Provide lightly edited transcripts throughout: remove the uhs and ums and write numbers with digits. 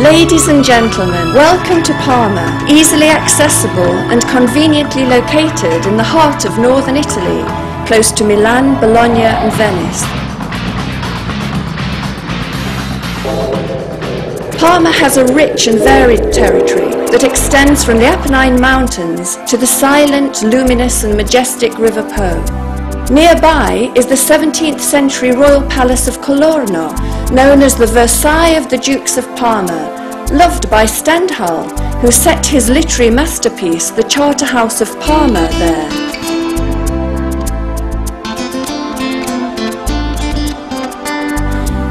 Ladies and gentlemen, welcome to Parma, easily accessible and conveniently located in the heart of northern Italy, close to Milan, Bologna and Venice. Parma has a rich and varied territory that extends from the Apennine Mountains to the silent, luminous and majestic River Po. Nearby is the 17th century royal palace of Colorno, known as the Versailles of the Dukes of Parma, loved by Stendhal, who set his literary masterpiece, the Charterhouse of Parma, there.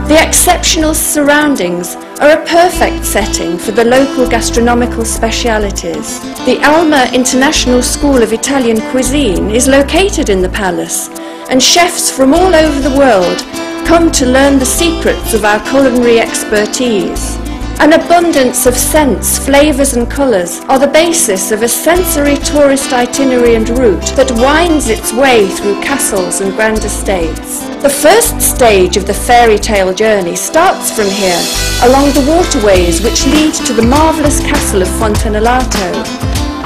The exceptional surroundings are a perfect setting for the local gastronomical specialities. The Alma International School of Italian Cuisine is located in the palace, and chefs from all over the world come to learn the secrets of our culinary expertise. An abundance of scents, flavours and colours are the basis of a sensory tourist itinerary and route that winds its way through castles and grand estates. The first stage of the fairy tale journey starts from here, along the waterways which lead to the marvellous castle of Fontanelato.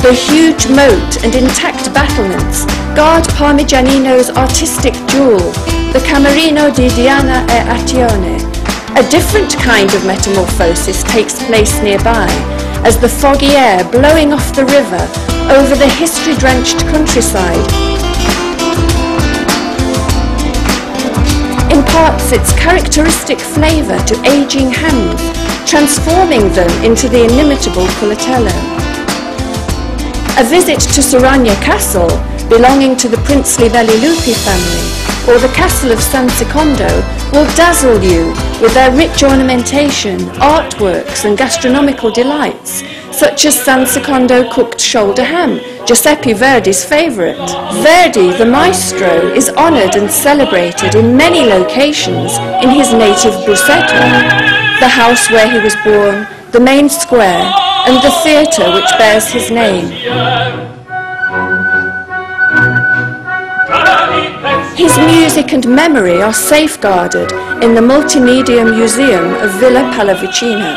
The huge moat and intact battlements guard Parmigianino's artistic jewel, the Camerino di Diana e Azione. A different kind of metamorphosis takes place nearby, as the foggy air blowing off the river over the history-drenched countryside imparts its characteristic flavour to ageing hams, transforming them into the inimitable culatello. A visit to Soragna Castle, belonging to the princely Bellilupi family, or the castle of San Secondo, will dazzle you with their rich ornamentation, artworks and gastronomical delights, such as San Secondo cooked shoulder ham, Giuseppe Verdi's favourite. Verdi, the maestro, is honoured and celebrated in many locations in his native Busseto, the house where he was born, the main square, and the theatre which bears his name. His music and memory are safeguarded in the Multimedia Museum of Villa Pallavicino.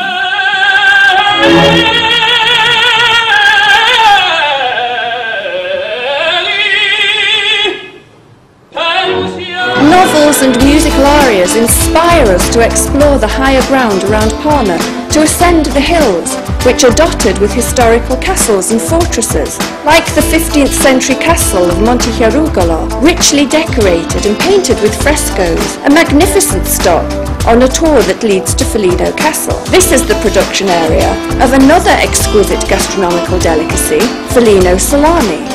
Novels and musical arias inspire us to explore the higher ground around Parma, to ascend the hills, which are dotted with historical castles and fortresses, like the 15th century castle of Montechiarugolo, richly decorated and painted with frescoes, a magnificent stop on a tour that leads to Foligno Castle. This is the production area of another exquisite gastronomical delicacy, Foligno salami.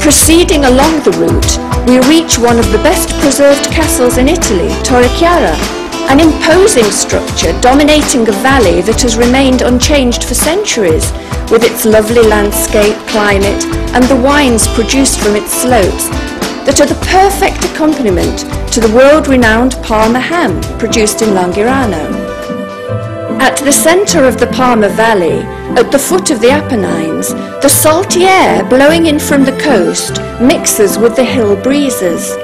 Proceeding along the route, we reach one of the best preserved castles in Italy, Torre Chiara, an imposing structure dominating a valley that has remained unchanged for centuries, with its lovely landscape, climate, and the wines produced from its slopes that are the perfect accompaniment to the world-renowned Parma ham produced in Langhirano. At the centre of the Parma Valley, at the foot of the Apennines, the salty air blowing in from the coast mixes with the hill breezes.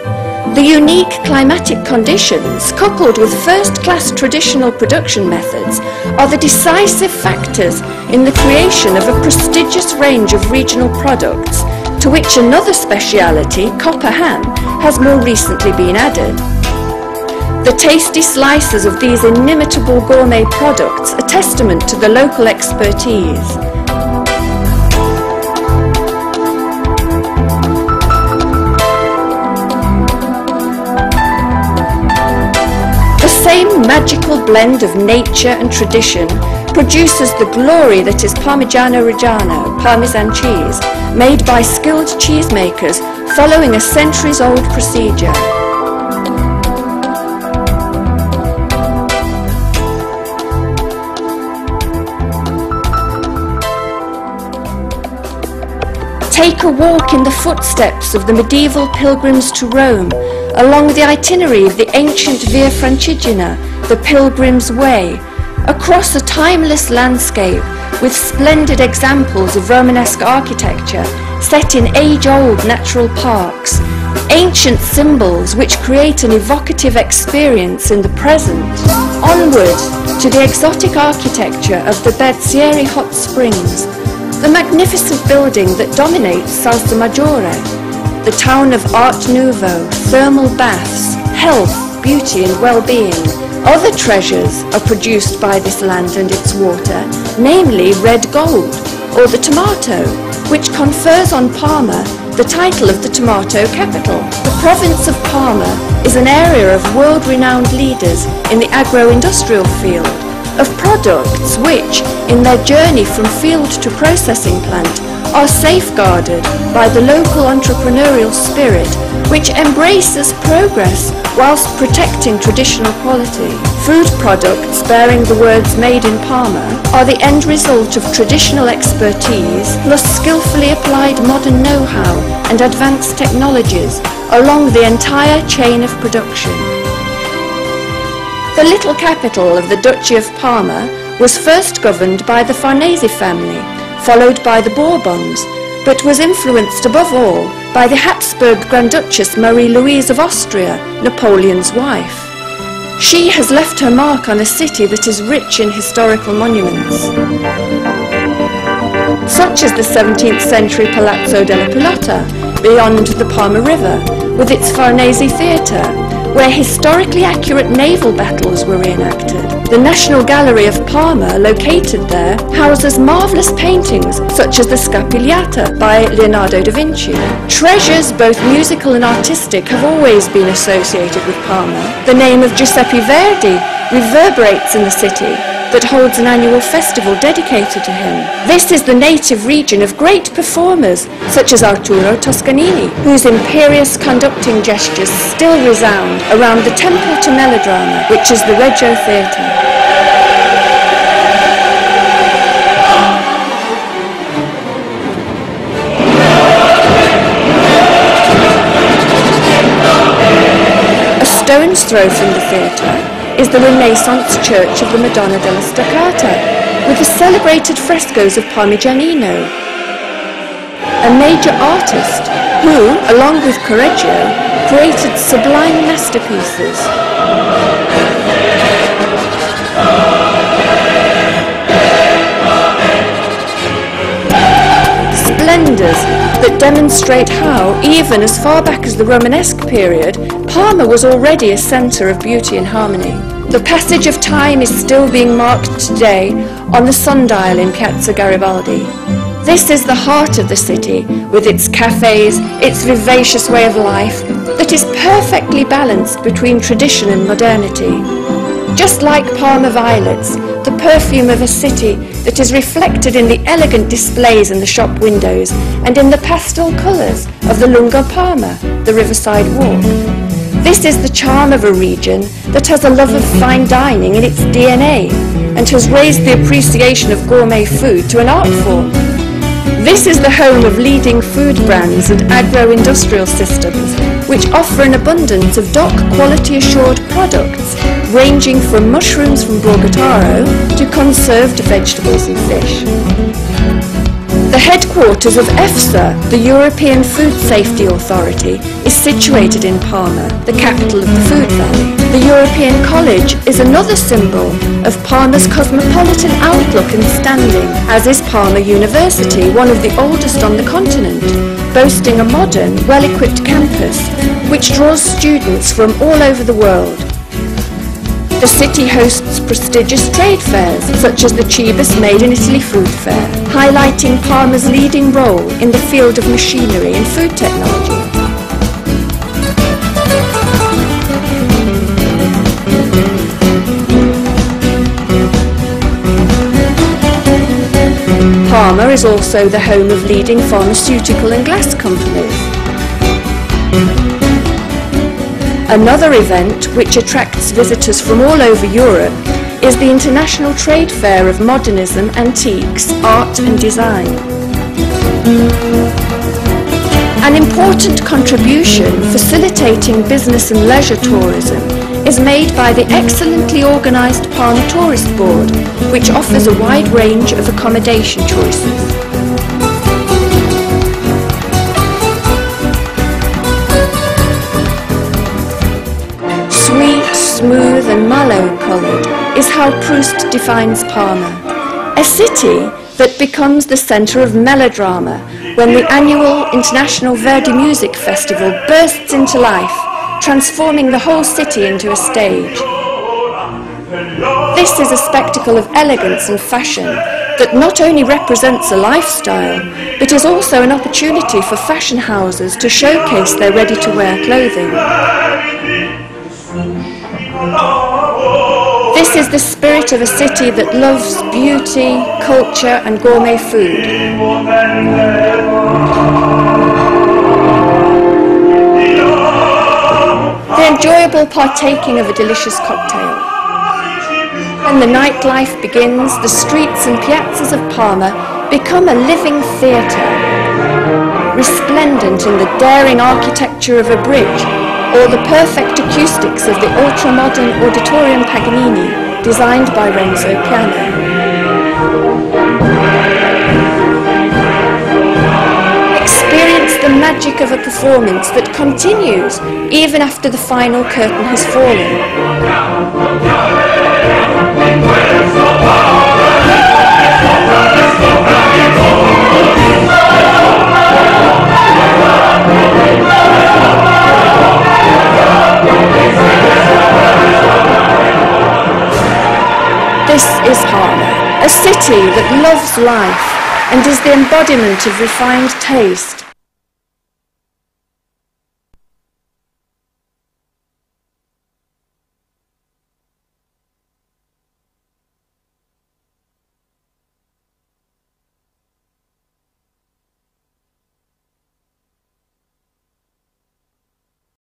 The unique climatic conditions, coupled with first-class traditional production methods, are the decisive factors in the creation of a prestigious range of regional products, to which another speciality, copper ham, has more recently been added. The tasty slices of these inimitable gourmet products are testament to the local expertise. The same magical blend of nature and tradition produces the glory that is Parmigiano Reggiano, Parmesan cheese, made by skilled cheesemakers following a centuries-old procedure. Take a walk in the footsteps of the medieval pilgrims to Rome, along the itinerary of the ancient Via Francigena, the Pilgrim's Way, across a timeless landscape with splendid examples of Romanesque architecture set in age-old natural parks, ancient symbols which create an evocative experience in the present. Onward to the exotic architecture of the Berzieri Hot Springs, the magnificent building that dominates Salsa Maggiore, the town of Art Nouveau, thermal baths, health, beauty and well-being. Other treasures are produced by this land and its water, namely red gold, or the tomato, which confers on Parma the title of the tomato capital. The province of Parma is an area of world-renowned leaders in the agro-industrial field, of products which, in their journey from field to processing plant, are safeguarded by the local entrepreneurial spirit which embraces progress whilst protecting traditional quality. Food products bearing the words made in Parma are the end result of traditional expertise plus skillfully applied modern know-how and advanced technologies along the entire chain of production. The little capital of the Duchy of Parma was first governed by the Farnese family, followed by the Bourbons, but was influenced above all by the Habsburg Grand Duchess Marie-Louise of Austria, Napoleon's wife. She has left her mark on a city that is rich in historical monuments, such as the 17th century Palazzo della Pilota beyond the Parma River, with its Farnese Theatre, where historically accurate naval battles were reenacted. The National Gallery of Parma, located there, houses marvellous paintings such as the Scapigliata by Leonardo da Vinci. Treasures, both musical and artistic, have always been associated with Parma. The name of Giuseppe Verdi reverberates in the city, that holds an annual festival dedicated to him. This is the native region of great performers such as Arturo Toscanini, whose imperious conducting gestures still resound around the temple to melodrama, which is the Reggio Theatre. A stone's throw from the theatre is the Renaissance Church of the Madonna della Stoccata, with the celebrated frescoes of Parmigianino, a major artist who, along with Correggio, created sublime masterpieces. Splendours that demonstrate how, even as far back as the Romanesque period, Parma was already a centre of beauty and harmony. The passage of time is still being marked today on the sundial in Piazza Garibaldi. This is the heart of the city, with its cafes, its vivacious way of life, that is perfectly balanced between tradition and modernity. Just like Parma violets, the perfume of a city that is reflected in the elegant displays in the shop windows and in the pastel colours of the Lungo Parma, the riverside walk. This is the charm of a region that has a love of fine dining in its DNA and has raised the appreciation of gourmet food to an art form. This is the home of leading food brands and agro-industrial systems which offer an abundance of DOC quality assured products ranging from mushrooms from Borgataro to conserved vegetables and fish. The headquarters of EFSA, the European Food Safety Authority, is situated in Parma, the capital of the Food Valley. The European College is another symbol of Parma's cosmopolitan outlook and standing, as is Parma University, one of the oldest on the continent, boasting a modern, well-equipped campus which draws students from all over the world. The city hosts prestigious trade fairs, such as the Cibus Made in Italy Food Fair, highlighting Parma's leading role in the field of machinery and food technology. Parma is also the home of leading pharmaceutical and glass companies. Another event which attracts visitors from all over Europe is the International Trade Fair of Modernism, Antiques, Art and Design. An important contribution facilitating business and leisure tourism is made by the excellently organised Parma Tourist Board, which offers a wide range of accommodation choices. and mallow-coloured, is how Proust defines Parma. A city that becomes the centre of melodrama when the annual International Verdi Music Festival bursts into life, transforming the whole city into a stage. This is a spectacle of elegance and fashion that not only represents a lifestyle, but is also an opportunity for fashion houses to showcase their ready-to-wear clothing. This is the spirit of a city that loves beauty, culture and gourmet food. The enjoyable partaking of a delicious cocktail. When the nightlife begins, the streets and piazzas of Parma become a living theatre, resplendent in the daring architecture of a bridge or the perfect acoustics of the ultra-modern Auditorium Paganini, designed by Renzo Piano. Experience the magic of a performance that continues even after the final curtain has fallen. This is Parma, a city that loves life and is the embodiment of refined taste,